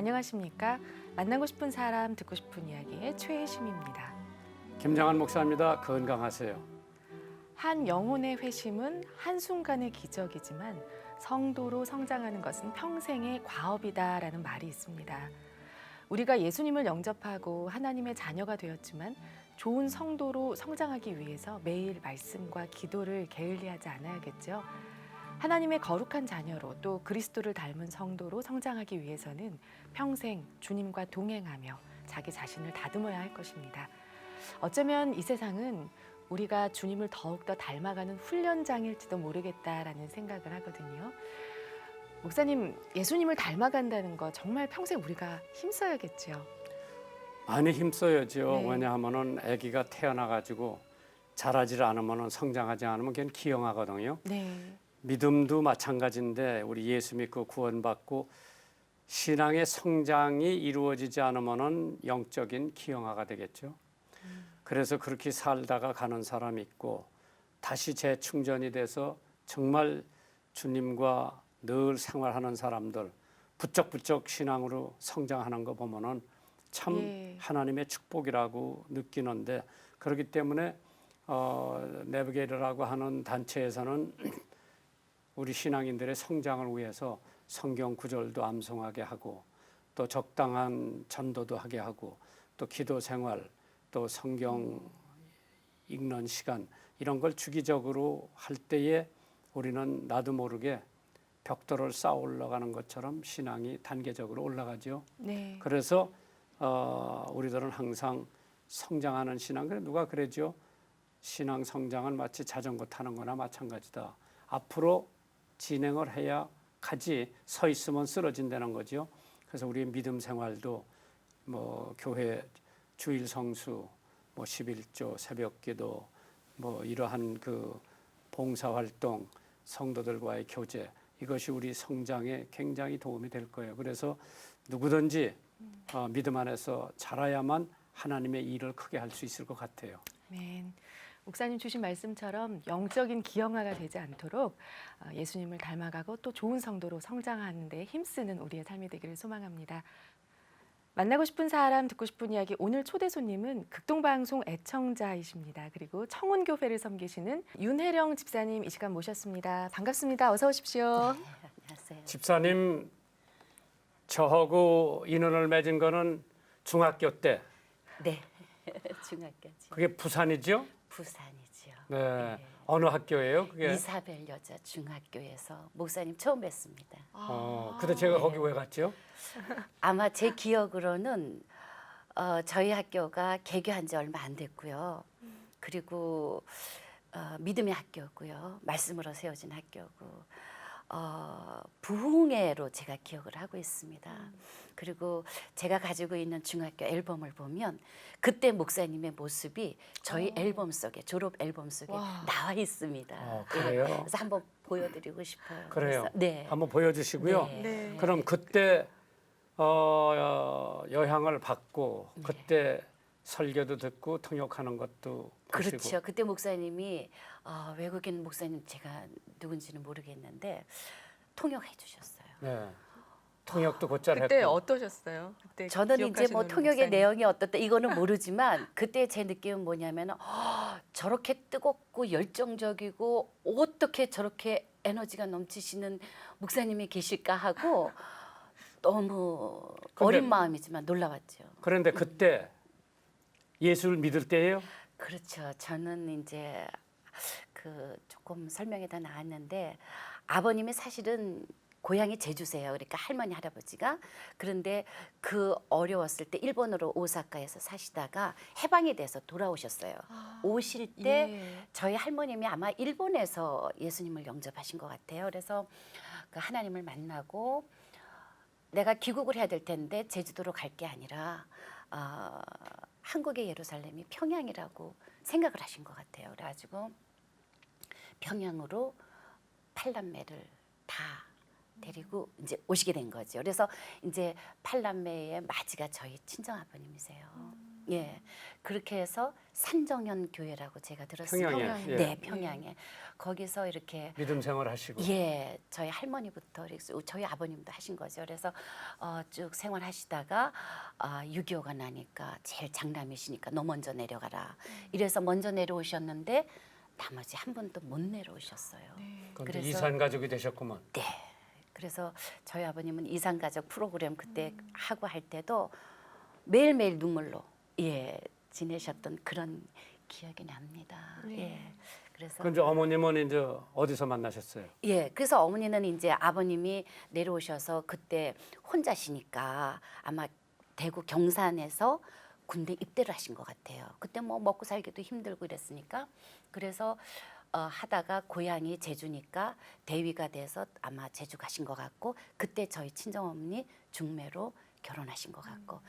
안녕하십니까? 만나고 싶은 사람, 듣고 싶은 이야기의 최혜심입니다. 김장한 목사입니다. 건강하세요. 한 영혼의 회심은 한순간의 기적이지만 성도로 성장하는 것은 평생의 과업이다라는 말이 있습니다. 우리가 예수님을 영접하고 하나님의 자녀가 되었지만 좋은 성도로 성장하기 위해서 매일 말씀과 기도를 게을리하지 않아야겠죠. 하나님의 거룩한 자녀로 또 그리스도를 닮은 성도로 성장하기 위해서는 평생 주님과 동행하며 자기 자신을 다듬어야 할 것입니다. 어쩌면 이 세상은 우리가 주님을 더욱더 닮아가는 훈련장일지도 모르겠다라는 생각을 하거든요. 목사님, 예수님을 닮아간다는 거 정말 평생 우리가 힘써야겠죠. 많이 힘써야죠. 네. 왜냐하면은 아기가 태어나가지고 자라질 않으면 성장하지 않으면 그냥 기형하거든요. 네. 믿음도 마찬가지인데 우리 예수 믿고 구원받고 신앙의 성장이 이루어지지 않으면은 영적인 기형아가 되겠죠. 그래서 그렇게 살다가 가는 사람이 있고 다시 재충전이 돼서 정말 주님과 늘 생활하는 사람들 부쩍부쩍 신앙으로 성장하는 거 보면은 참 예. 하나님의 축복이라고 느끼는데 그렇기 때문에 네비게이터라고 하는 단체에서는 우리 신앙인들의 성장을 위해서 성경 구절도 암송하게 하고 또 적당한 전도도 하게 하고 또 기도 생활 또 성경 읽는 시간 이런 걸 주기적으로 할 때에 우리는 나도 모르게 벽돌을 쌓아 올라가는 것처럼 신앙이 단계적으로 올라가죠. 네. 그래서 우리들은 항상 성장하는 신앙, 그래 누가 그러죠? 신앙 성장은 마치 자전거 타는 거나 마찬가지다. 앞으로 진행을 해야 가지 서 있으면 쓰러진다는 거죠. 그래서 우리의 믿음 생활도 뭐 교회 주일 성수, 뭐 11조, 새벽기도, 뭐 이러한 그 봉사활동, 성도들과의 교제 이것이 우리 성장에 굉장히 도움이 될 거예요. 그래서 누구든지 믿음 안에서 자라야만 하나님의 일을 크게 할 수 있을 것 같아요. 아멘. 목사님 주신 말씀처럼 영적인 기형아가 되지 않도록 예수님을 닮아가고 또 좋은 성도로 성장하는 데 힘쓰는 우리의 삶이 되기를 소망합니다. 만나고 싶은 사람, 듣고 싶은 이야기 오늘 초대 손님은 극동방송 애청자이십니다. 그리고 청운교회를 섬기시는 윤혜령 집사님 이 시간 모셨습니다. 반갑습니다. 어서 오십시오. 네, 안녕하세요. 집사님, 저하고 인연을 맺은 거는 중학교 때. 네, 중학교지. 그게 부산이죠? 부산이지요. 네. 어느 학교예요? 그게? 이사벨 여자 중학교에서 목사님 처음 뵀습니다. 근데 제가 거기 왜 갔죠? 아마 제 기억으로는 저희 학교가 개교한 지 얼마 안 됐고요. 그리고 믿음의 학교고요. 말씀으로 세워진 학교고 부흥회로 제가 기억을 하고 있습니다. 그리고 제가 가지고 있는 중학교 앨범을 보면 그때 목사님의 모습이 저희 앨범 속에 졸업 앨범 속에 와. 나와 있습니다. 그래요? 예, 그래서 한번 보여드리고 싶어요. 그래요. 그래서, 네. 한번 보여주시고요. 네. 네. 그럼 그때 여향을 받고 네. 그때 설교도 듣고 통역하는 것도 보시고. 그렇죠. 그때 목사님이 외국인 목사님 제가 누군지는 모르겠는데 통역해 주셨어요. 네. 통역도 곧잘 그때 했고. 어떠셨어요? 그때 저는 이제 뭐 기억하시는 통역의 목사님. 내용이 어떻다 이거는 모르지만 그때 제 느낌은 뭐냐면 저렇게 뜨겁고 열정적이고 어떻게 저렇게 에너지가 넘치시는 목사님이 계실까 하고 너무 근데- 어린 마음이지만 놀라웠죠. 그런데 그때 예수를 믿을 때예요? 그렇죠. 저는 이제 그 조금 설명이 다 나왔는데 아버님이 사실은 고향이 제주세요. 그러니까 할머니 할아버지가 그런데 그 어려웠을 때 일본으로 오사카에서 사시다가 해방이 돼서 돌아오셨어요. 오실 때 예. 저희 할머님이 아마 일본에서 예수님을 영접하신 것 같아요. 그래서 그 하나님을 만나고 내가 귀국을 해야 될 텐데 제주도로 갈 게 아니라 한국의 예루살렘이 평양이라고 생각을 하신 것 같아요. 그래가지고 평양으로 팔남매를 다 데리고 이제 오시게 된 거죠. 그래서 이제 팔남매의 맞이가 저희 친정 아버님이세요. 예, 그렇게 해서 산정현 교회라고 제가 들었습니다. 평양에. 예. 네, 평양에. 거기서 이렇게 믿음 생활하시고. 예, 저희 할머니부터 저희 아버님도 하신 거죠. 그래서 쭉 생활하시다가 6.25가 나니까 제일 장남이시니까 너 먼저 내려가라. 이래서 먼저 내려오셨는데 나머지 한 분도 못 내려오셨어요. 그런데 그래서- 이산 가족이 되셨구먼. 네. 그래서 저희 아버님은 이산가족 프로그램 그때 하고 할 때도 매일매일 눈물로 예 지내셨던 그런 기억이 납니다. 예. 그래서 그럼 이제 어머님은 이제 어디서 만나셨어요? 예, 그래서 어머니는 이제 아버님이 내려오셔서 그때 혼자시니까 아마 대구 경산에서 군대 입대를 하신 것 같아요. 그때 뭐 먹고 살기도 힘들고 이랬으니까 그래서 하다가 고향이 제주니까 대위가 돼서 아마 제주 가신 것 같고 그때 저희 친정어머니 중매로 결혼하신 것 같고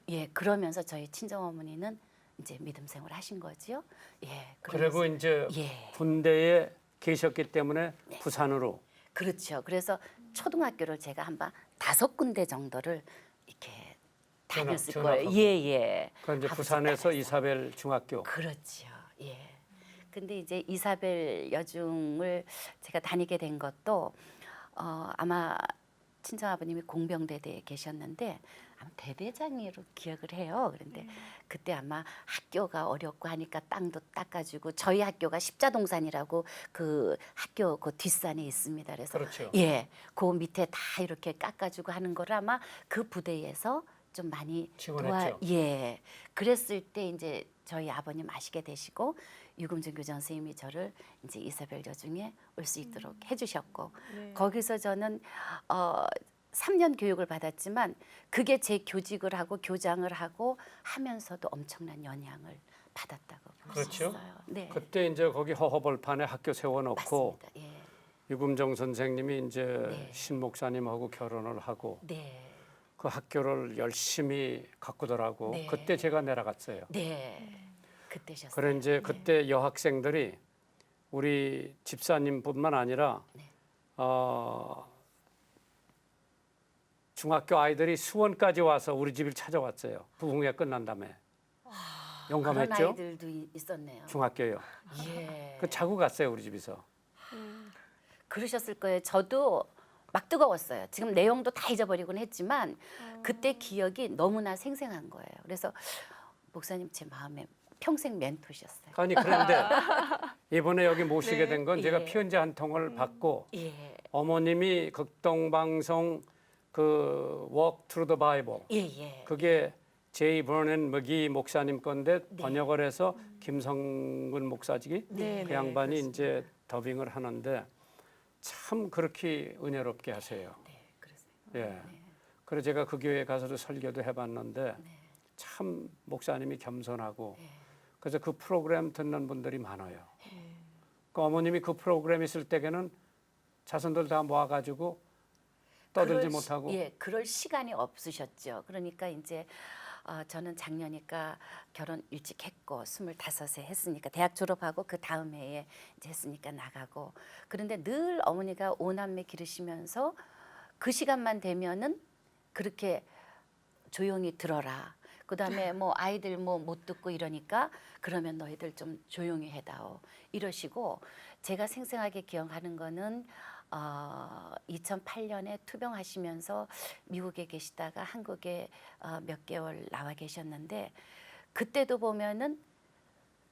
예 그러면서 저희 친정어머니는 이제 믿음 생활 하신 거지요. 예, 그리고 이제 예. 군대에 계셨기 때문에 부산으로. 그렇죠. 그래서 초등학교를 제가 한번 5군데 정도를 이렇게 다녔을 전학하고. 거예요. 예. 그 이제 아버지 부산에서 따라서. 이사벨 중학교. 그렇죠. 예. 근데 이제 이사벨 여중을 제가 다니게 된 것도 아마 친정 아버님이 공병대대에 계셨는데 아마 대대장으로 기억을 해요. 그런데 그때 아마 학교가 어렵고 하니까 땅도 닦아주고 저희 학교가 십자동산이라고 그 학교 그 뒷산에 있습니다. 그래서 그렇죠. 예, 그 밑에 다 이렇게 깎아주고 하는 거를 아마 그 부대에서 좀 많이 지원했죠. 예, 그랬을 때 이제 저희 아버님 아시게 되시고 유금준 교장 선생님이 저를 이제 이사벨 여중에 올 수 있도록 해주셨고 거기서 저는 3년 교육을 받았지만 그게 제 교직을 하고 교장을 하고 하면서도 엄청난 영향을 받았다고 볼 수 그렇죠. 있어요. 네, 그때 이제 거기 허허벌판에 학교 세워놓고 맞습니다. 예, 유금정 선생님이 이제 네. 신 목사님하고 결혼을 하고 네, 그 학교를 열심히 가꾸더라고. 네. 그때 제가 내려갔어요. 네, 그때셨어요. 그래 이제 그때 여학생들이 우리 집사님뿐만 아니라 네. 중학교 아이들이 수원까지 와서 우리 집을 찾아왔어요. 부흥회 끝난 다음에. 그런 용감했죠? 아이들도 있었네요. 중학교요. 예, 그 자고 갔어요 우리 집에서. 그러셨을 거예요. 저도 막 뜨거웠어요. 지금 내용도 다 잊어버리곤 했지만 그때 기억이 너무나 생생한 거예요. 그래서 목사님 제 마음에 평생 멘토셨어요. 아니 그런데 이번에 여기 모시게 된 건 제가 예. 편지 한 통을 받고 예, 어머님이 극동방송 그 Walk Through the Bible 예. 그게 제이 버넌 머기 목사님 건데 번역을 해서 김성근 목사직이 네, 그 네, 양반이 그렇습니다. 이제 더빙을 하는데 참 그렇게 은혜롭게 하세요. 네, 그랬어요. 예. 그래서 제가 그 교회 가서도 설교도 해봤는데 네. 참 목사님이 겸손하고 그래서 그 프로그램 듣는 분들이 많아요. 그 어머님이 그 프로그램 있을 때에는 자손들 다 모아가지고 떠들지 못하고 예, 그럴 시간이 없으셨죠. 그러니까 이제 저는 작년이니까 결혼 일찍 했고 25세 했으니까 대학 졸업하고 그 다음 해에 이제 했으니까 나가고 그런데 늘 어머니가 5남매 기르시면서 그 시간만 되면은 그렇게 조용히 들어라. 그다음에 뭐 아이들 뭐 못 듣고 이러니까 그러면 너희들 좀 조용히 해다오 이러시고 제가 생생하게 기억하는 거는 2008년에 투병하시면서 미국에 계시다가 한국에 몇 개월 나와 계셨는데 그때도 보면은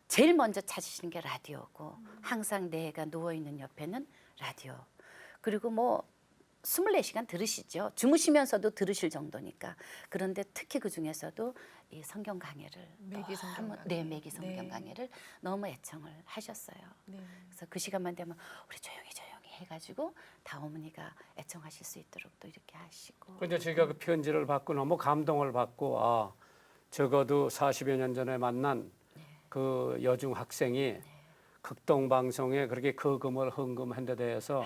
제일 먼저 찾으시는 게 라디오고 항상 내가 누워 있는 옆에는 라디오 그리고 뭐 24시간 들으시죠. 주무시면서도 들으실 정도니까. 그런데 특히 그 중에서도 이 성경 강해를 매기 성경 강해. 네, 매기 성경 네. 강해를 너무 애청을 하셨어요. 네. 그래서 그 시간만 되면 우리 조용히 해가지고 다 어머니가 애청하실 수 있도록 또 이렇게 하시고. 근데 제가 그 편지를 받고 너무 감동을 받고 적어도 40여 년 전에 만난 그 여중 학생이 극동 방송에 그렇게 거금을 헌금한 데 대해서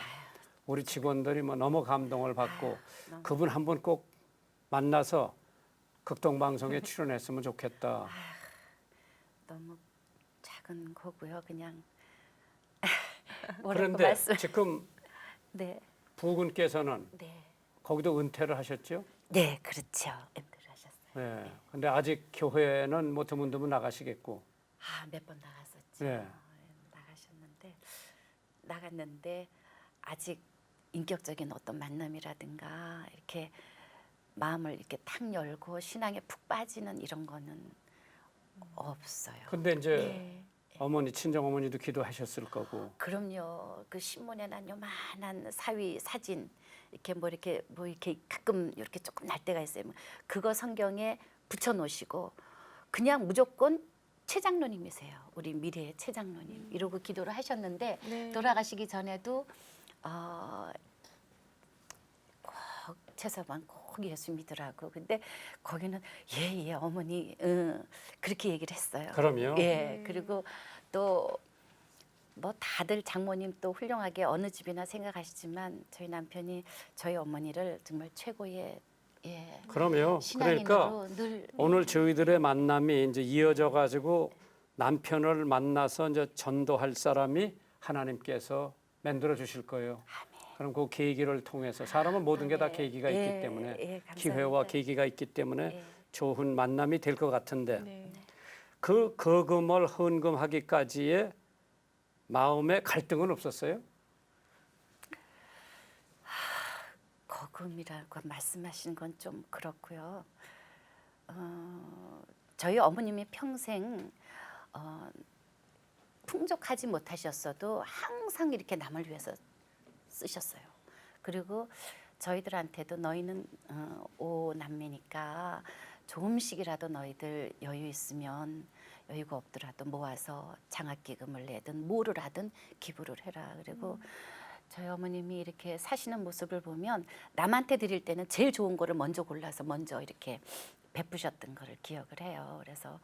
우리 직원들이 뭐 너무 감동을 받고 너무 그분 한 번 꼭 만나서 극동 방송에 출연했으면 좋겠다. 너무 작은 거고요. 그냥 뭐라고 그런데 말씀. 지금 네, 부군께서는 네, 거기도 은퇴를 하셨죠? 네, 그렇죠. 은퇴를 하셨어요. 예. 근데 아직 교회는 뭐 드문드문 나가시겠고. 몇 번 나갔었죠. 네. 나갔는데 아직 인격적인 어떤 만남이라든가 이렇게 마음을 이렇게 탁 열고 신앙에 푹 빠지는 이런 거는 없어요. 근데 이제 네. 어머니 친정 어머니도 기도하셨을 거고. 그럼요. 그 신문에 난 요만한 사위 사진 이렇게 뭐 이렇게 가끔 이렇게 조금 날 때가 있어요. 그거 성경에 붙여 놓으시고 그냥 무조건 최 장로님이세요. 우리 미래의 최 장로님 이러고 기도를 하셨는데 네. 돌아가시기 전에도 꼭 최서방 꼭 예수 믿으라고. 근데 거기는 예 어머니 그렇게 얘기를 했어요. 그럼요. 예. 네. 그리고 또 뭐 다들 장모님 또 훌륭하게 어느 집이나 생각하시지만 저희 남편이 저희 어머니를 정말 최고의 그럼요. 신앙인으로 그러니까 늘 오늘 저희들의 만남이 이제 이어져 가지고 남편을 만나서 이제 전도할 사람이 하나님께서 만들어 주실 거예요. 그럼 그 계기를 통해서 사람은 모든 게 다 아멘. 계기가 있기 때문에 감사합니다. 기회와 계기가 있기 때문에 예. 좋은 만남이 될 것 같은데 네. 그 거금을 헌금하기까지의 마음의 갈등은 없었어요? 거금이라고 말씀하신 건 좀 그렇고요. 저희 어머님이 평생 풍족하지 못하셨어도 항상 이렇게 남을 위해서 쓰셨어요. 그리고 저희들한테도 너희는 오남매니까 조금씩이라도 너희들 여유 있으면 여유가 없더라도 모아서 장학기금을 내든 뭐를 하든 기부를 해라. 그리고 저희 어머님이 이렇게 사시는 모습을 보면 남한테 드릴 때는 제일 좋은 거를 먼저 골라서 먼저 이렇게 베푸셨던 거를 기억을 해요. 그래서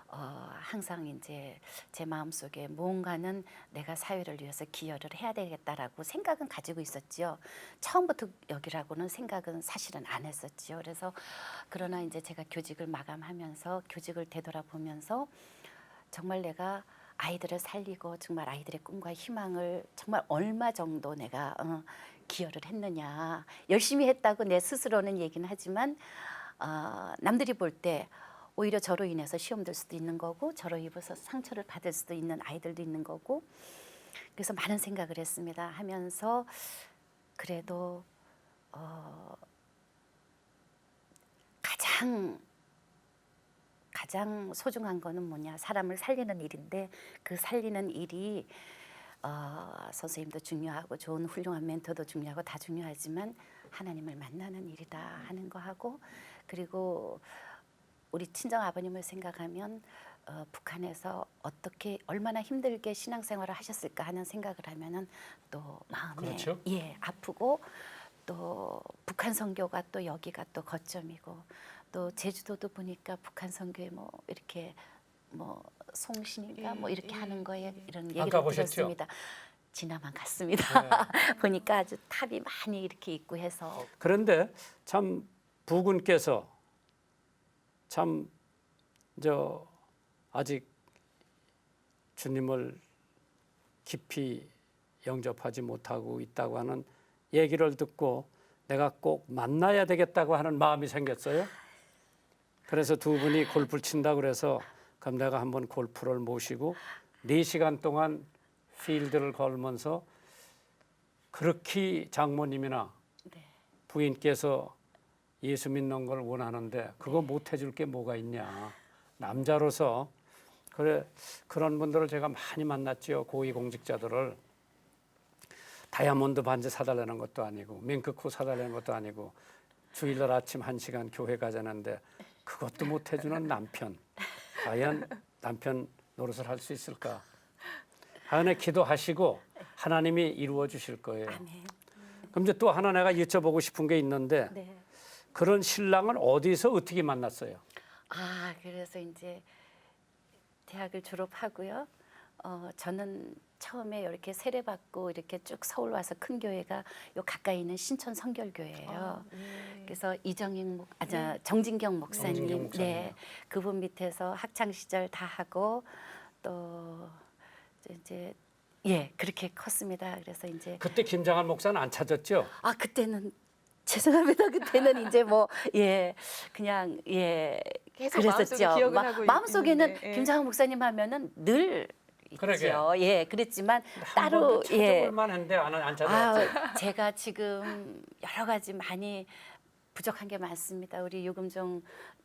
항상 이제 제 마음속에 뭔가는 내가 사회를 위해서 기여를 해야 되겠다라고 생각은 가지고 있었지요. 처음부터 여기라고는 생각은 사실은 안 했었지요. 그래서 그러나 이제 제가 교직을 마감하면서 교직을 되돌아보면서 정말 내가 아이들을 살리고 정말 아이들의 꿈과 희망을 정말 얼마 정도 내가 기여를 했느냐. 열심히 했다고 내 스스로는 얘기는 하지만 남들이 볼 때 오히려 저로 인해서 시험 들 수도 있는 거고 저로 인해서 상처를 받을 수도 있는 아이들도 있는 거고 그래서 많은 생각을 했습니다. 하면서 그래도 가장 소중한 거는 뭐냐 사람을 살리는 일인데 그 살리는 일이 선생님도 중요하고 좋은 훌륭한 멘토도 중요하고 다 중요하지만 하나님을 만나는 일이다 하는 거 하고 그리고 우리 친정 아버님을 생각하면 북한에서 어떻게 얼마나 힘들게 신앙생활을 하셨을까 하는 생각을 하면은 또 마음에 그렇죠. 아프고 또 북한 선교가 또 여기가 또 거점이고 또 제주도도 보니까 북한 선교에 뭐 이렇게 뭐 송신인가 뭐 이렇게 하는 거에 이런 얘기를 가보셨죠? 들었습니다. 지나만 갔습니다. 보니까 아주 탑이 많이 이렇게 있고 해서 그런데 참 부군께서 참 아직 주님을 깊이 영접하지 못하고 있다고 하는 얘기를 듣고 내가 꼭 만나야 되겠다고 하는 마음이 생겼어요. 그래서 두 분이 골프를 친다고 그래서 그럼 내가 한번 골프를 모시고 4시간 동안 필드를 걸면서 그렇게 장모님이나 부인께서 예수 믿는 걸 원하는데 그거 못 해줄 게 뭐가 있냐. 남자로서 그런 분들을 제가 많이 만났죠. 고위공직자들을. 다이아몬드 반지 사달라는 것도 아니고 밍크코 사달라는 것도 아니고 주일날 아침 1시간 교회 가자는데 그것도 못 해주는 남편. 과연 남편 노릇을 할 수 있을까. 하나님 기도하시고 하나님이 이루어 주실 거예요. 아멘. 그럼 이제 또 하나 내가 여쭤보고 싶은 게 있는데 네. 그런 신랑을 어디서 어떻게 만났어요? 그래서 이제 대학을 졸업하고요. 저는 처음에 이렇게 세례받고 이렇게 쭉 서울 와서 큰 교회가 요 가까이 있는 신천 성결교회예요. 그래서 정진경 목사님, 정진경 목사님. 네, 그분 밑에서 학창 시절 다 하고 또 이제 그렇게 컸습니다. 그래서 이제 그때 김장한 목사는 안 찾았죠? 그때는 죄송합니다. 그때는 이제 뭐 그냥 계속 마음속에 기억은 하고 마음속에는 있는데, 예. 김장한 목사님 하면은 늘 그러게. 있죠. 그랬지만 한 따로 번도 찾아볼 만한데 안 찾아왔죠. 제가 지금 여러 가지 많이 부족한 게 많습니다. 우리 유금정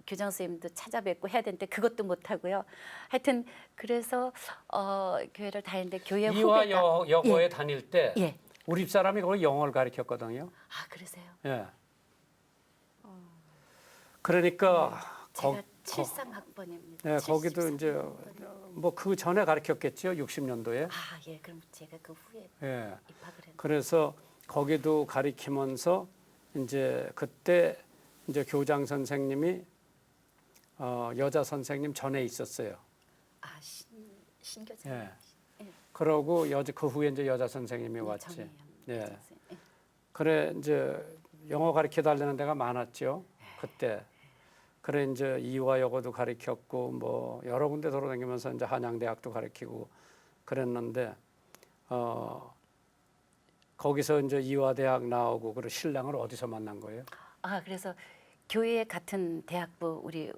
교장 선생님도 찾아뵙고 해야 되는데 그것도 못 하고요. 하여튼 그래서 교회를 다니는데 교회 이화 후배가 여고에 다닐 때 예. 우리 집사람이 거기 영어를 가르쳤거든요. 아 그러세요? 예. 그러니까 제가 73학번입니다. 예, 거기도 이제 뭐 그 전에 가르쳤겠죠. 60년도에. 그럼 제가 그 후에 예. 입학을 했는데 그래서 거기도 가리키면서 이제 그때 이제 교장 선생님이 여자 선생님 전에 있었어요. 신교장. 예. 그러고 그 후에 이제 여자 선생님이 왔지. 예. 그래 이제 영어 가르쳐 달라는 데가 많았죠. 그때. 그래 이제 이화여고도 가르쳤고 뭐 여러 군데 돌아다니면서 이제 한양대학도 가르치고 그랬는데 거기서 이제 이화대학 나오고 그리고 신랑을 어디서 만난 거예요? 그래서 교회 같은 대학부 우리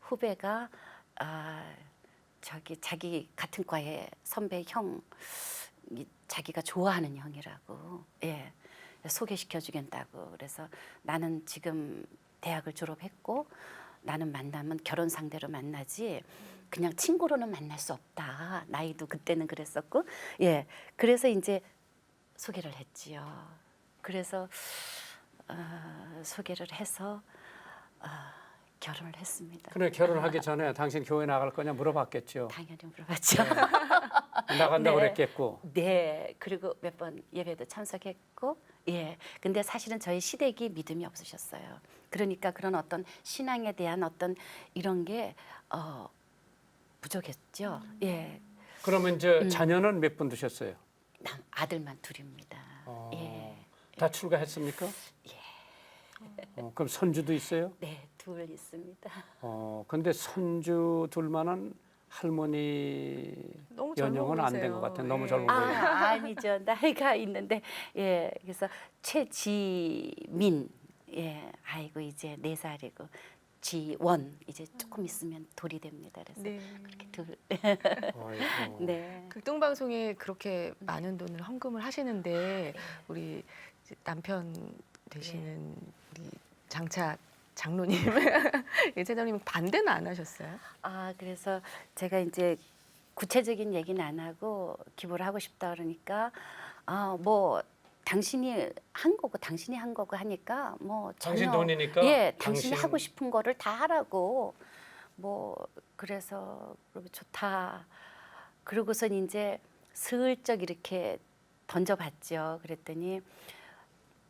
후배가 자기 같은 과의 선배 형 자기가 좋아하는 형이라고 소개시켜 주겠다고 그래서 나는 지금 대학을 졸업했고 나는 만나면 결혼 상대로 만나지 그냥 친구로는 만날 수 없다. 나이도 그때는 그랬었고 그래서 이제 소개를 했지요. 그래서 소개를 해서 결혼을 했습니다. 그래 결혼하기 전에 당신 교회 나갈 거냐 물어봤겠죠. 당연히 물어봤죠. 나간다고 그랬겠고. 네. 그리고 몇 번 예배도 참석했고 근데 사실은 저희 시댁이 믿음이 없으셨어요. 그러니까 그런 어떤 신앙에 대한 어떤 이런 게 부족했죠. 그러면 이제 자녀는 몇 분 두셨어요? 아들만 둘입니다. 다 출가했습니까? 그럼 손주도 있어요? 네, 둘 있습니다. 근데 손주 둘만한 할머니 너무 젊어 연령은 안 된 보이세요. 것 같아요. 너무 예. 젊어 보여요. 아니죠. 나이가 있는데 그래서 최지민 아이고 이제 4살이고 지원 이제 조금 있으면 돌이 됩니다. 그래서 네. 그렇게 둘. 아이고. 네. 극동방송에 그렇게 많은 돈을 헌금을 하시는데 우리 이제 남편 되시는 우리 장차 장로님, 예체장님 반대는 안 하셨어요? 그래서 제가 이제 구체적인 얘기는 안 하고 기부를 하고 싶다 그러니까 뭐 당신이 한 거고 하니까 뭐 당신 전혀 돈이니까 당신이 당신- 하고 싶은 거를 다 하라고 뭐 그래서 좋다. 그러고선 이제 슬쩍 이렇게 던져봤죠. 그랬더니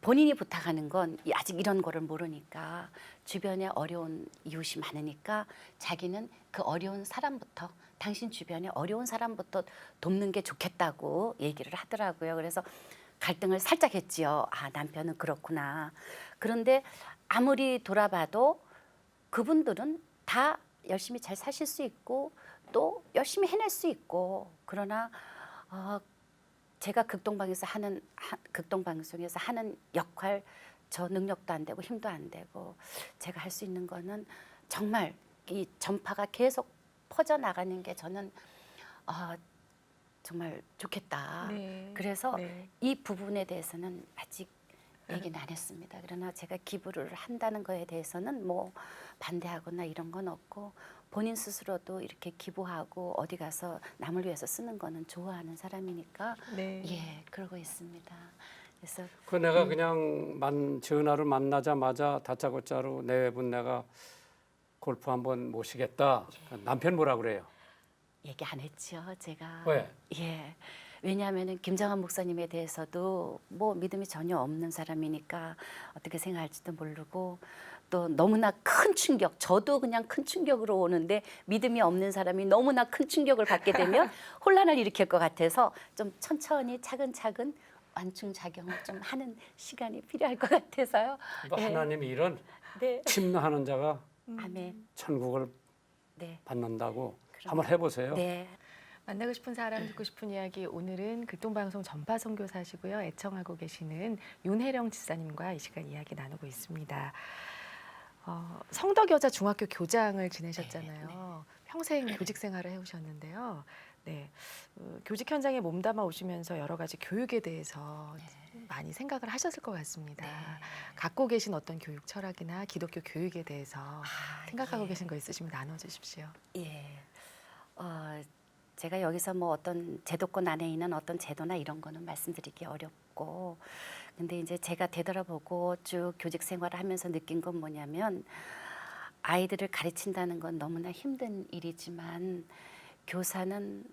본인이 부탁하는 건 아직 이런 거를 모르니까 주변에 어려운 이웃이 많으니까 자기는 그 어려운 사람부터 당신 주변에 어려운 사람부터 돕는 게 좋겠다고 얘기를 하더라고요. 그래서 갈등을 살짝 했지요. 남편은 그렇구나. 그런데 아무리 돌아봐도 그분들은 다 열심히 잘 사실 수 있고 또 열심히 해낼 수 있고 그러나 제가 극동방송에서 하는 역할 저 능력도 안 되고 힘도 안 되고 제가 할 수 있는 거는 정말 이 전파가 계속 퍼져 나가는 게 저는 정말 좋겠다. 네. 그래서 네. 이 부분에 대해서는 아직 얘기는 안 했습니다. 그러나 제가 기부를 한다는 거에 대해서는 뭐 반대하거나 이런 건 없고 본인 스스로도 이렇게 기부하고 어디 가서 남을 위해서 쓰는 거는 좋아하는 사람이니까 네. 그러고 있습니다. 그래서 그 내가 그냥 전화를 만나자마자 다짜고짜로 내분 내가 골프 한번 모시겠다. 남편 뭐라 그래요? 얘기 안 했죠, 제가. 왜? 왜냐하면은 김장한 목사님에 대해서도 뭐 믿음이 전혀 없는 사람이니까 어떻게 생각할지도 모르고 또 너무나 큰 충격, 저도 그냥 큰 충격으로 오는데 믿음이 없는 사람이 너무나 큰 충격을 받게 되면 혼란을 일으킬 것 같아서 좀 천천히 차근차근 완충작용을 좀 하는 시간이 필요할 것 같아서요. 뭐 하나님이 이런 네. 침노하는 자가 아멘. 천국을 네. 받는다고 그럼. 한번 해보세요. 네. 만나고 싶은 사람 듣고 싶은 이야기 오늘은 극동방송 전파 선교사시고요. 애청하고 계시는 윤혜령 집사님과 이 시간 이야기 나누고 있습니다. 성덕여자 중학교 교장을 지내셨잖아요. 평생 교직 생활을 해오셨는데요. 네, 교직 현장에 몸담아 오시면서 여러 가지 교육에 대해서 많이 생각을 하셨을 것 같습니다. 갖고 계신 어떤 교육 철학이나 기독교 교육에 대해서 생각하고 계신 거 있으시면 나눠주십시오. 예. 제가 여기서 뭐 어떤 제도권 안에 있는 어떤 제도나 이런 거는 말씀드리기 어렵고, 근데 이제 제가 되돌아보고 쭉 교직 생활을 하면서 느낀 건 뭐냐면, 아이들을 가르친다는 건 너무나 힘든 일이지만 교사는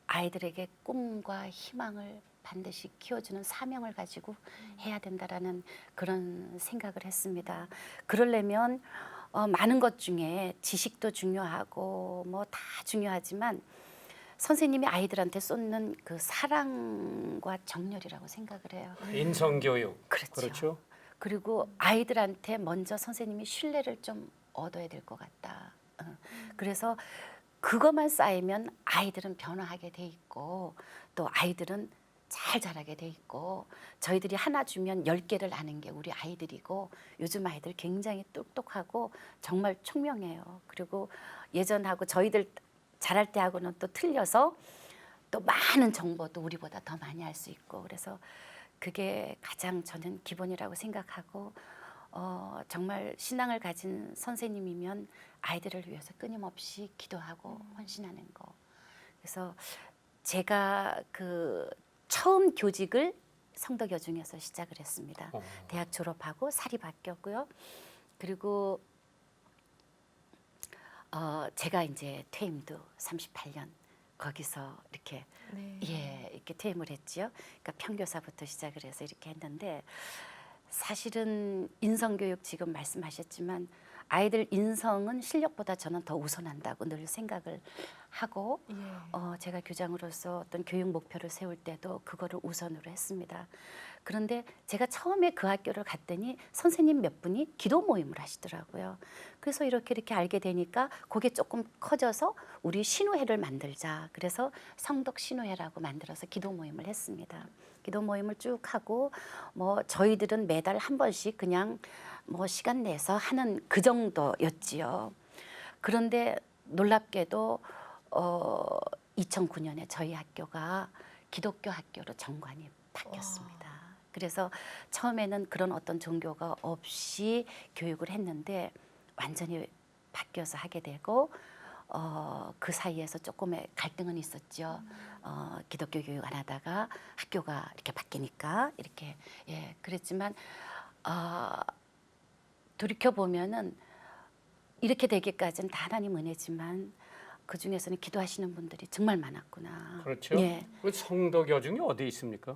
아이들에게 꿈과 희망을 반드시 키워주는 사명을 가지고 해야 된다라는 그런 생각을 했습니다. 그러려면 많은 것 중에 지식도 중요하고 뭐 다 중요하지만 선생님이 아이들한테 쏟는 그 사랑과 정열이라고 생각을 해요. 인성교육. 그렇죠. 그리고 아이들한테 먼저 선생님이 신뢰를 좀 얻어야 될 것 같다. 그래서 그것만 쌓이면 아이들은 변화하게 돼 있고 또 아이들은 잘 자라게 돼 있고, 저희들이 하나 주면 10개를 아는 게 우리 아이들이고, 요즘 아이들 굉장히 똑똑하고 정말 총명해요. 그리고 예전하고 저희들 자랄 때하고는 또 틀려서 또 많은 정보도 우리보다 더 많이 알 수 있고, 그래서 그게 가장 저는 기본이라고 생각하고, 정말 신앙을 가진 선생님이면 아이들을 위해서 끊임없이 기도하고 헌신하는 거. 그래서 제가 그 처음 교직을 성덕여중에서 시작을 했습니다. 대학 졸업하고 살이 바뀌었고요. 그리고 제가 이제 퇴임도 38년 거기서 이렇게 이렇게 퇴임을 했지요. 그러니까 평교사부터 시작을 해서 이렇게 했는데, 사실은 인성교육 지금 말씀하셨지만 아이들 인성은 실력보다 저는 더 우선한다고 늘 생각을 하고, 제가 교장으로서 어떤 교육 목표를 세울 때도 그거를 우선으로 했습니다. 그런데 제가 처음에 그 학교를 갔더니 선생님 몇 분이 기도 모임을 하시더라고요. 그래서 이렇게 알게 되니까 그게 조금 커져서 우리 신우회를 만들자. 그래서 성덕 신우회라고 만들어서 기도 모임을 했습니다. 기도 모임을 쭉 하고 뭐 저희들은 매달 한 번씩 그냥 뭐 시간 내서 하는 그 정도였지요. 그런데 놀랍게도 2009년에 저희 학교가 기독교 학교로 정관이 바뀌었습니다. 그래서 처음에는 그런 어떤 종교가 없이 교육을 했는데 완전히 바뀌어서 하게 되고, 그 사이에서 조금의 갈등은 있었죠. 기독교 교육 안 하다가 학교가 이렇게 바뀌니까 이렇게 그랬지만 돌이켜 보면은 이렇게 되기까지는 다 하나님 은혜지만 그 중에서는 기도하시는 분들이 정말 많았구나. 그렇죠. 예. 그 성덕여중이 어디 있습니까?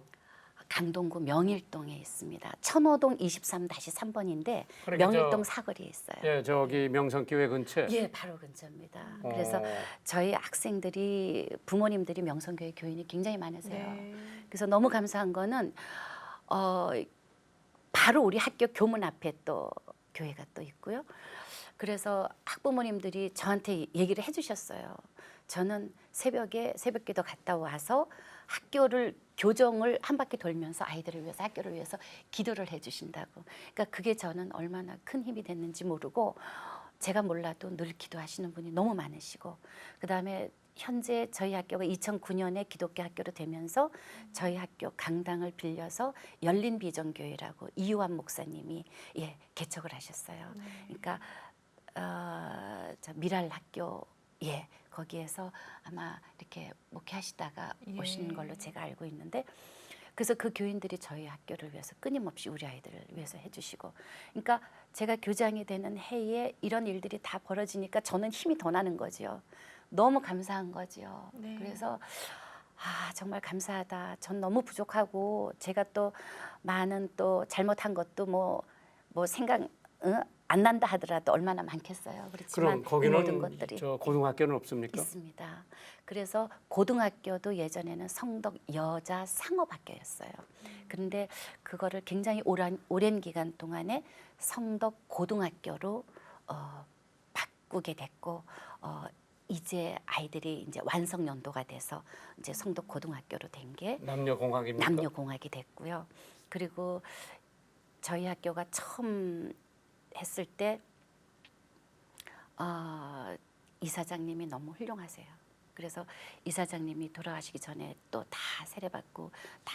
강동구 명일동에 있습니다. 천호동 23-3번인데 그러니까 명일동 사거리에 있어요. 예, 저기 명성교회 근처에. 예, 바로 근처입니다. 그래서 저희 학생들이 부모님들이 명성교회 교인이 굉장히 많으세요. 그래서 너무 감사한 거는 바로 우리 학교 교문 앞에 또 교회가 또 있고요. 그래서 학부모님들이 저한테 얘기를 해주셨어요. 저는 새벽기도 갔다 와서 학교를 교정을 한 바퀴 돌면서 아이들을 위해서 학교를 위해서 기도를 해주신다고. 그러니까 그게 저는 얼마나 큰 힘이 됐는지 모르고 제가 몰라도 늘 기도하시는 분이 너무 많으시고, 그다음에 현재 저희 학교가 2009년에 기독교 학교로 되면서 저희 학교 강당을 빌려서 열린 비전교회라고 이유환 목사님이 개척을 하셨어요. 그러니까 미랄 학교 거기에서 아마 이렇게 목회하시다가 오신 걸로 제가 알고 있는데, 그래서 그 교인들이 저희 학교를 위해서 끊임없이 우리 아이들을 위해서 해주시고, 그러니까 제가 교장이 되는 해에 이런 일들이 다 벌어지니까 저는 힘이 더 나는 거죠. 너무 감사한 거죠. 그래서 정말 감사하다. 전 너무 부족하고 제가 또 많은 또 잘못한 것도 뭐 생각 안 난다 하더라도 얼마나 많겠어요. 그렇지만 그럼 거기는 모든 것들이 저 고등학교는 없습니까? 있습니다. 그래서 고등학교도 예전에는 성덕 여자 상업학교였어요. 그런데 그거를 굉장히 오랜 기간 동안에 성덕 고등학교로 바꾸게 됐고, 이제 아이들이 이제 완성 연도가 돼서 이제 성도 고등학교로 된 게 남녀공학입니까? 남녀공학이 됐고요. 그리고 저희 학교가 처음 했을 때 이사장님이 너무 훌륭하세요. 그래서 이사장님이 돌아가시기 전에 또 다 세례받고 다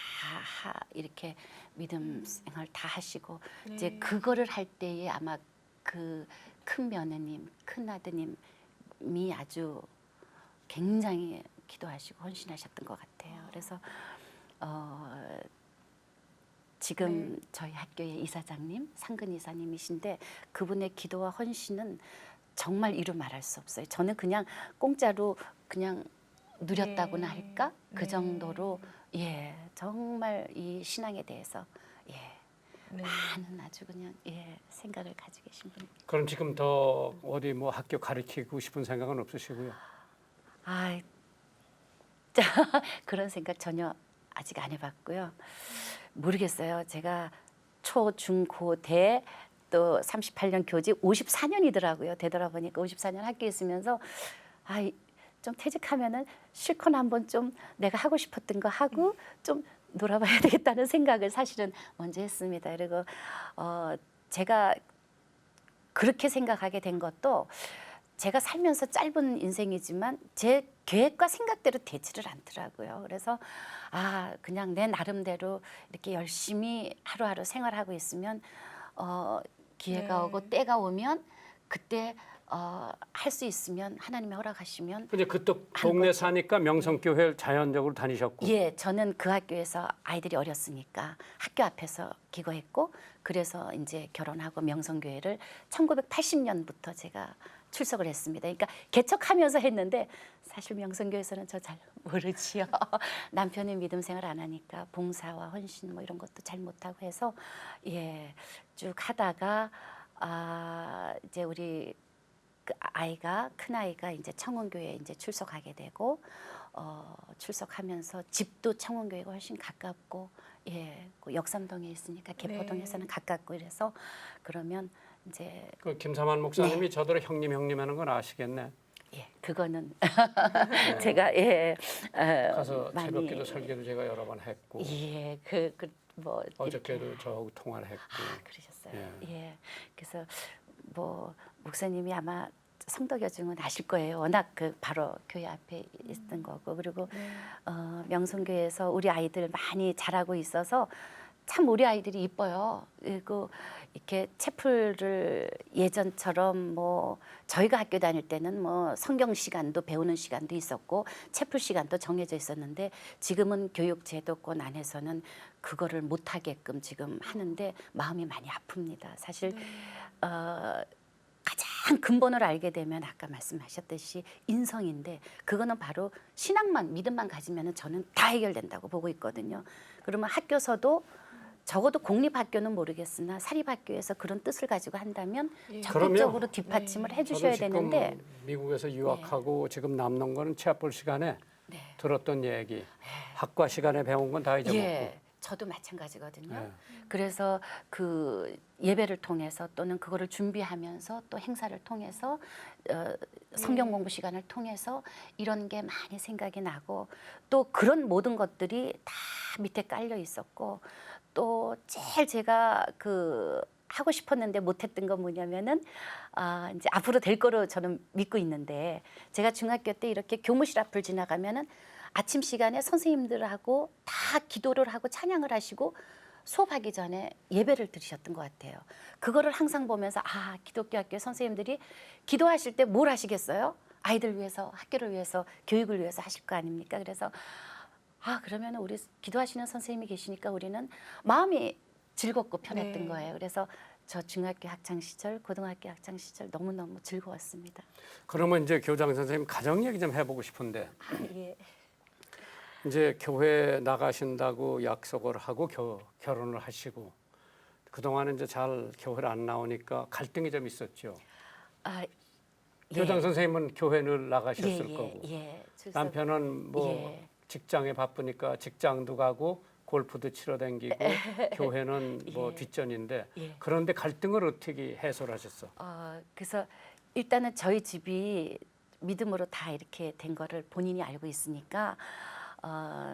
이렇게 믿음 생활 다 하시고 이제 그거를 할 때에 아마 그 큰 며느님, 큰 아드님이 아주 굉장히 기도하시고 헌신하셨던 것 같아요. 그래서 지금 저희 학교의 이사장님, 상근 이사님이신데 그분의 기도와 헌신은 정말 이루 말할 수 없어요. 저는 그냥 공짜로 그냥 누렸다고나 할까? 그 정도로 예, 정말 이 신앙에 대해서 예, 많은 아주 그냥 예, 생각을 가지고 계신 분입니다. 그럼 지금 더 어디 뭐 학교 가르치고 싶은 생각은 없으시고요? 아, 그런 생각 전혀 아직 안 해봤고요. 모르겠어요. 제가 초, 중, 고, 대 또 38년 교직 54년이더라고요. 되돌아보니까 54년 학교에 있으면서 좀 퇴직하면은 실컷 한번 좀 내가 하고 싶었던 거 하고 좀 놀아봐야 되겠다는 생각을 사실은 먼저 했습니다. 그리고 제가 그렇게 생각하게 된 것도 제가 살면서 짧은 인생이지만 제 계획과 생각대로 되지를 않더라고요. 그래서 그냥 내 나름대로 이렇게 열심히 하루하루 생활하고 있으면 기회가 오고 때가 오면 그때 할 수 있으면 하나님이 허락하시면 근데 그때 동네 사니까 명성교회를 자연적으로 다니셨고. 예, 저는 그 학교에서 아이들이 어렸으니까 학교 앞에서 기거했고 그래서 이제 결혼하고 명성교회를 1980년부터 제가 출석을 했습니다. 그러니까 개척하면서 했는데 사실 명성교회에서는 저 잘 모르지요. 남편이 믿음 생활 안 하니까 봉사와 헌신 뭐 이런 것도 잘 못하고 해서 예, 쭉 하다가 이제 우리 그 큰 아이가 이제 청원교회에 이제 출석하게 되고 출석하면서 집도 청원교회가 훨씬 가깝고 예, 그 역삼동에 있으니까 개포동에서는 가깝고 이래서 그러면 이제 그 김사만 목사님이 저더러 형님 하는 건 아시겠네. 예, 그거는 제가 예 가서 많이 새벽기도 설교도 제가 여러 번 했고 예, 뭐 어저께도 저하고 통화를 했고. 그러셨어요. 예, 그래서 뭐 목사님이 아마 성도교중은 아실 거예요. 워낙 그 바로 교회 앞에 있던 거고 그리고 명성교회에서 우리 아이들 많이 자라고 있어서 참 우리 아이들이 이뻐요. 그리고 이렇게 채플을 예전처럼 뭐 저희가 학교 다닐 때는 뭐 성경 시간도 배우는 시간도 있었고 채플 시간도 정해져 있었는데 지금은 교육 제도권 안에서는 그거를 못 하게끔 지금 하는데 마음이 많이 아픕니다. 사실 가장 근본을 알게 되면 아까 말씀하셨듯이 인성인데 그거는 바로 신앙만 믿음만 가지면은 저는 다 해결된다고 보고 있거든요. 그러면 학교서도 적어도 공립학교는 모르겠으나 사립학교에서 그런 뜻을 가지고 한다면 적극적으로 뒷받침을 해주셔야 저도 지금 되는데 미국에서 유학하고 지금 남는 거는 체합볼 시간에 네. 들었던 얘기, 학과 시간에 배운 건 다 잊어먹고. 예, 저도 마찬가지거든요. 네. 그래서 그 예배를 통해서 또는 그거를 준비하면서 또 행사를 통해서 성경 공부 시간을 통해서 이런 게 많이 생각이 나고 또 그런 모든 것들이 다 밑에 깔려 있었고 또 제일 제가 하고 싶었는데 못했던 건 뭐냐면은 이제 앞으로 될 거로 저는 믿고 있는데 제가 중학교 때 이렇게 교무실 앞을 지나가면은 아침 시간에 선생님들하고 다 기도를 하고 찬양을 하시고 수업하기 전에 예배를 드리셨던 것 같아요. 그거를 항상 보면서 기독교 학교 선생님들이 기도하실 때 뭘 하시겠어요? 아이들 위해서, 학교를 위해서, 교육을 위해서 하실 거 아닙니까? 그래서 그러면 우리 기도하시는 선생님이 계시니까 우리는 마음이 즐겁고 편했던 거예요. 그래서 저 중학교 학창 시절, 고등학교 학창 시절 너무너무 즐거웠습니다. 그러면 이제 교장 선생님 가정 얘기 좀 해보고 싶은데 예. 이제 교회 나가신다고 약속을 하고 결혼을 하시고 그동안은 이제 잘 교회를 안 나오니까 갈등이 좀 있었죠. 교장 선생님은 교회 늘 나가셨을 거고 남편은 뭐 직장에 바쁘니까 직장도 가고 골프도 치러 다니고 교회는 뭐 뒷전인데 그런데 갈등을 어떻게 해소하셨어? 그래서 일단은 저희 집이 믿음으로 다 이렇게 된 거를 본인이 알고 있으니까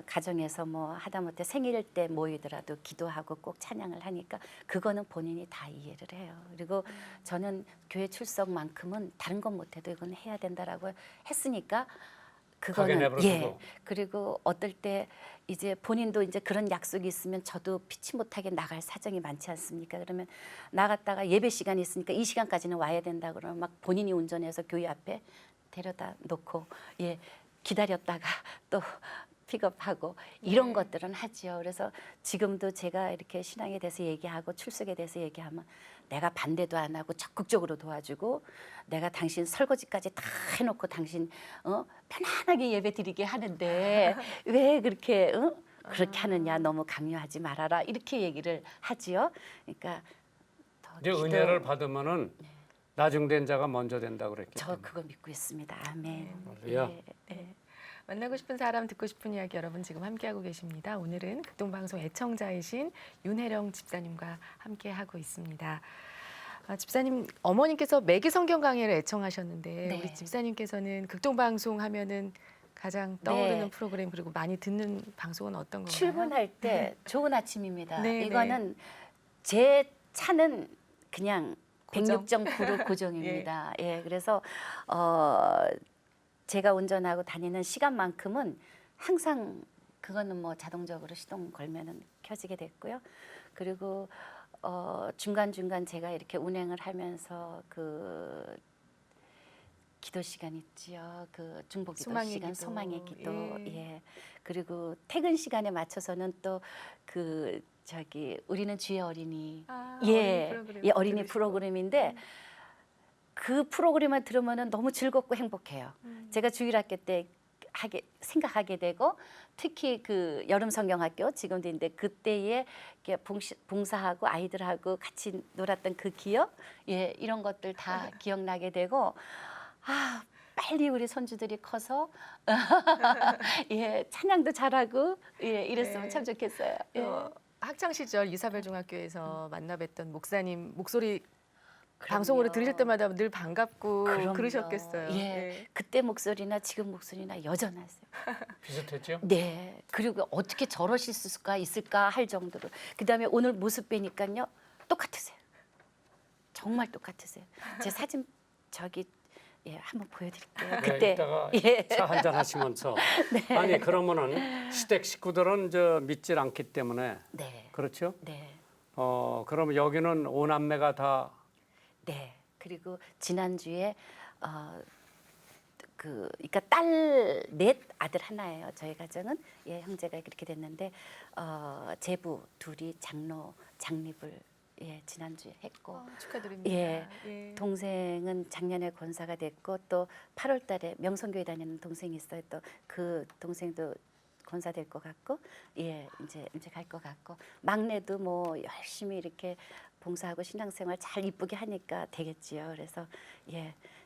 가정에서 뭐 하다못해 생일 때 모이더라도 기도하고 꼭 찬양을 하니까 그거는 본인이 다 이해를 해요. 그리고 저는 교회 출석만큼은 다른 건 못해도 이건 해야 된다라고 했으니까 가게 그거는 내버려두고. 그리고 어떨 때 이제 본인도 이제 그런 약속이 있으면 저도 피치 못하게 나갈 사정이 많지 않습니까? 그러면 나갔다가 예배 시간이 있으니까 이 시간까지는 와야 된다 그러면 막 본인이 운전해서 교회 앞에 데려다 놓고 기다렸다가 또 픽업하고 이런 것들은 하지요. 그래서 지금도 제가 이렇게 신앙에 대해서 얘기하고 출석에 대해서 얘기하면 내가 반대도 안 하고 적극적으로 도와주고 내가 당신 설거지까지 다 해놓고 당신 편안하게 예배 드리게 하는데 왜 그렇게 그렇게 하느냐 너무 강요하지 말아라 이렇게 얘기를 하지요. 그러니까 더 이제 은혜를 받으면은 나중된 자가 먼저 된다 그랬기 저 때문에. 그거 믿고 있습니다. 아멘. 할렐루야. 만나고 싶은 사람 듣고 싶은 이야기 여러분 지금 함께하고 계십니다. 오늘은 극동방송 애청자이신 윤혜령 집사님과 함께하고 있습니다. 집사님 어머니께서 매기 성경 강해를 애청하셨는데 네. 우리 집사님께서는 극동방송 하면은 가장 떠오르는 프로그램 그리고 많이 듣는 방송은 어떤 건가요? 출근할 때 좋은 아침입니다. 네, 이거는 제 차는 그냥 고정. 106.9로 고정입니다. 예, 그래서 제가 운전하고 다니는 시간만큼은 항상 그거는 뭐 자동적으로 시동 걸면은 켜지게 됐고요. 그리고 중간중간 제가 이렇게 운행을 하면서 그 기도 시간 있지요. 그 중보기도 소망의 시간, 기도. 소망의 기도. 예. 예. 그리고 퇴근 시간에 맞춰서는 또 그 우리는 주의 어린이. 어린이 프로그램 어린이 들으시고. 프로그램인데 그 프로그램을 들으면은 너무 즐겁고 행복해요. 제가 주일학교 때 생각하게 되고 특히 그 여름 성경학교 지금도 있는데 그때에 이렇게 봉사하고 아이들하고 같이 놀았던 그 기억, 이런 것들 다 기억나게 되고 빨리 우리 손주들이 커서 찬양도 잘하고 이랬으면 네. 참 좋겠어요. 학창 시절 이사벨 중학교에서 만나 뵀던 목사님 목소리 그럼요. 방송으로 들으실 때마다 늘 반갑고 그럼요. 그러셨겠어요. 네. 그때 목소리나 지금 목소리나 여전하세요. 비슷했죠? 네. 그리고 어떻게 저러실 수가 있을까 할 정도로. 그다음에 오늘 모습 뵈니까요. 똑같으세요. 정말 똑같으세요. 제 사진 한번 보여드릴게요. 네, 그때 이따가 차 한잔 하시면서 아니 그러면은 시댁 식구들은 믿질 않기 때문에 네. 그렇죠? 네. 그럼 여기는 오남매가 다 네. 그리고 지난주에 그러니까 딸 넷 아들 하나예요. 저희 가정은 형제가 그렇게 됐는데 제부 둘이 장립을 지난주에 했고 축하드립니다. 동생은 작년에 권사가 됐고 또 8월달에 명성교회 다니는 동생이 있어요. 또 그 동생도 권사 될 것 같고 이제 갈 것 같고 막내도 뭐 열심히 이렇게 봉사하고 신앙생활 잘 이쁘게 하니까 되겠지요. 그래서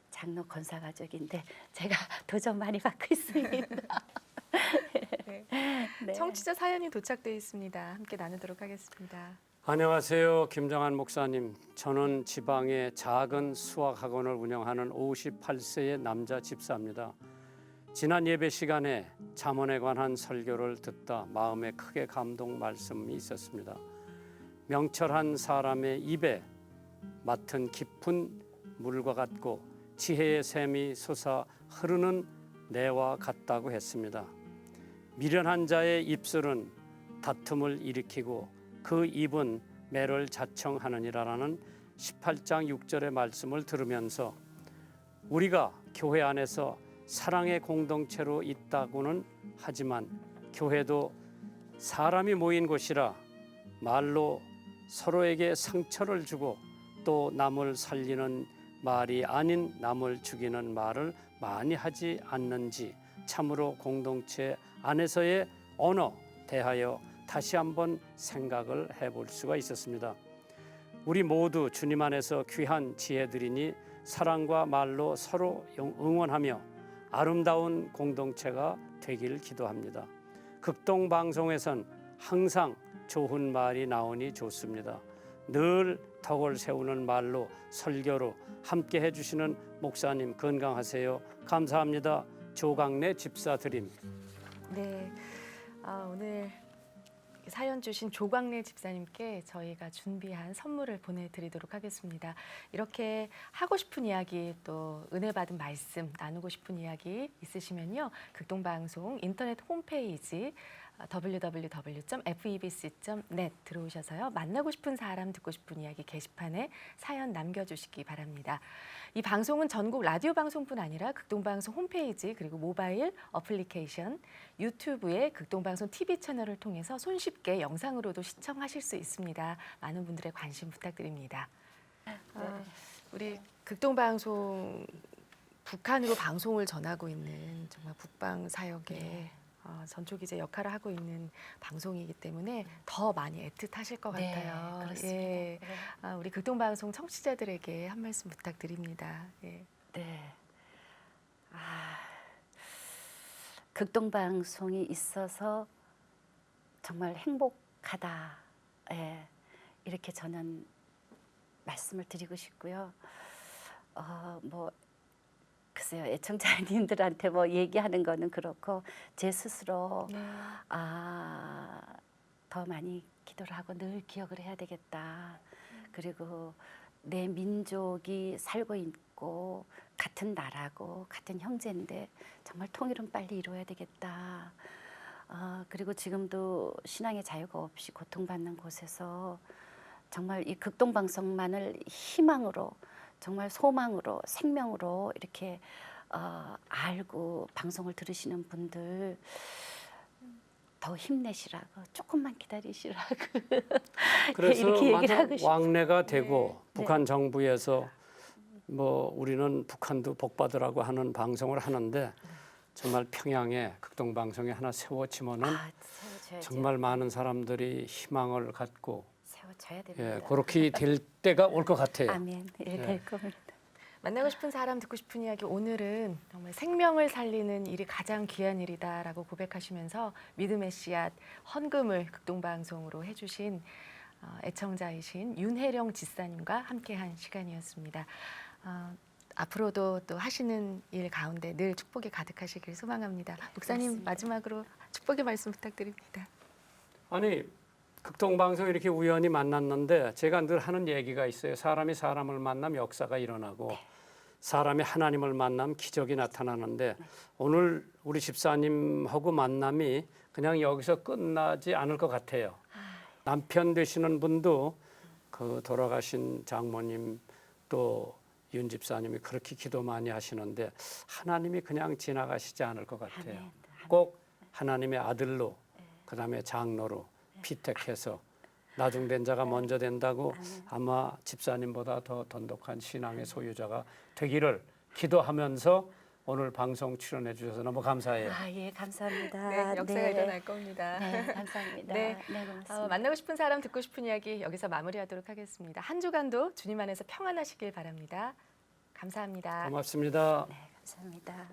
장로 권사 가족인데 제가 도전 많이 받고 있습니다. 네. 청취자 사연이 도착돼 있습니다. 함께 나누도록 하겠습니다. 안녕하세요. 김정한 목사님. 저는 지방의 작은 수학학원을 운영하는 58세의 남자 집사입니다. 지난 예배 시간에 잠언에 관한 설교를 듣다 마음에 크게 감동 말씀이 있었습니다. 명철한 사람의 입에 맡은 깊은 물과 같고 지혜의 샘이 솟아 흐르는 내와 같다고 했습니다. 미련한 자의 입술은 다툼을 일으키고 그 입은 매를 자청하느니라라는 18장 6절의 말씀을 들으면서 우리가 교회 안에서 사랑의 공동체로 있다고는 하지만 교회도 사람이 모인 곳이라 말로 서로에게 상처를 주고 또 남을 살리는 말이 아닌 남을 죽이는 말을 많이 하지 않는지 참으로 공동체 안에서의 언어 대하여 다시 한번 생각을 해볼 수가 있었습니다. 우리 모두 주님 안에서 귀한 지혜들이니 사랑과 말로 서로 응원하며 아름다운 공동체가 되길 기도합니다. 극동방송에선 항상 좋은 말이 나오니 좋습니다. 늘 덕을 세우는 말로 설교로 함께 해주시는 목사님 건강하세요. 감사합니다. 조강래 집사 드림. 네, 오늘 사연 주신 조광래 집사님께 저희가 준비한 선물을 보내드리도록 하겠습니다. 이렇게 하고 싶은 이야기 또 은혜 받은 말씀 나누고 싶은 이야기 있으시면요. 극동방송 인터넷 홈페이지 www.febc.net 들어오셔서요. 만나고 싶은 사람 듣고 싶은 이야기 게시판에 사연 남겨주시기 바랍니다. 이 방송은 전국 라디오 방송뿐 아니라 극동방송 홈페이지 그리고 모바일 어플리케이션 유튜브의 극동방송 TV 채널을 통해서 손쉽게 영상으로도 시청하실 수 있습니다. 많은 분들의 관심 부탁드립니다. 우리 극동방송 북한으로 방송을 전하고 있는 정말 북방 사역에 전초기제 역할을 하고 있는 방송이기 때문에 더 많이 애틋하실 것 네, 같아요. 그렇습니다. 예. 네. 우리 극동방송 청취자들에게 한 말씀 부탁드립니다. 예. 네. 극동방송이 있어서 정말 행복하다. 예. 이렇게 저는 말씀을 드리고 싶고요. 글쎄요, 애청자님들한테 뭐 얘기하는 거는 그렇고 제 스스로 네. 더 많이 기도를 하고 늘 기억을 해야 되겠다. 그리고 내 민족이 살고 있고 같은 나라고 같은 형제인데 정말 통일은 빨리 이루어야 되겠다. 그리고 지금도 신앙의 자유가 없이 고통받는 곳에서 정말 이 극동방송만을 희망으로 정말 소망으로 생명으로 이렇게 알고 방송을 들으시는 분들 더 힘내시라고 조금만 기다리시라고 그래서 이렇게 얘기를 하고 싶어요. 왕래가 되고 네. 북한 정부에서 뭐 우리는 북한도 복받으라고 하는 방송을 하는데 정말 평양에 극동방송이 하나 세워지면은 세워줘야죠. 정말 많은 사람들이 희망을 갖고 세워져야 됩니다. 예, 그렇게 될 때가 올 것 같아요. 아멘. 예, 될 겁니다. 만나고 싶은 사람 듣고 싶은 이야기 오늘은 정말 생명을 살리는 일이 가장 귀한 일이다라고 고백하시면서 믿음의 씨앗 헌금을 극동방송으로 해주신 애청자이신 윤혜령 집사님과 함께한 시간이었습니다. 앞으로도 또 하시는 일 가운데 늘 축복이 가득하시길 소망합니다. 목사님 고맙습니다. 마지막으로 축복의 말씀 부탁드립니다. 아니 극동방송 이렇게 우연히 만났는데 제가 늘 하는 얘기가 있어요. 사람이 사람을 만나면 역사가 일어나고 사람이 하나님을 만나면 기적이 나타나는데 오늘 우리 집사님하고 만남이 그냥 여기서 끝나지 않을 것 같아요. 남편 되시는 분도 그 돌아가신 장모님 또 윤 집사님이 그렇게 기도 많이 하시는데 하나님이 그냥 지나가시지 않을 것 같아요. 아멘. 꼭 하나님의 아들로 그다음에 장로로 피택해서 나중된 자가 먼저 된다고 아마 집사님보다 더 돈독한 신앙의 소유자가 되기를 기도하면서 오늘 방송 출연해 주셔서 너무 감사해요. 예, 감사합니다. 네, 역사가 일어날 겁니다. 네, 감사합니다. 네. 고맙습니다. 만나고 싶은 사람 듣고 싶은 이야기 여기서 마무리하도록 하겠습니다. 한 주간도 주님 안에서 평안하시길 바랍니다. 감사합니다. 고맙습니다. 네, 감사합니다.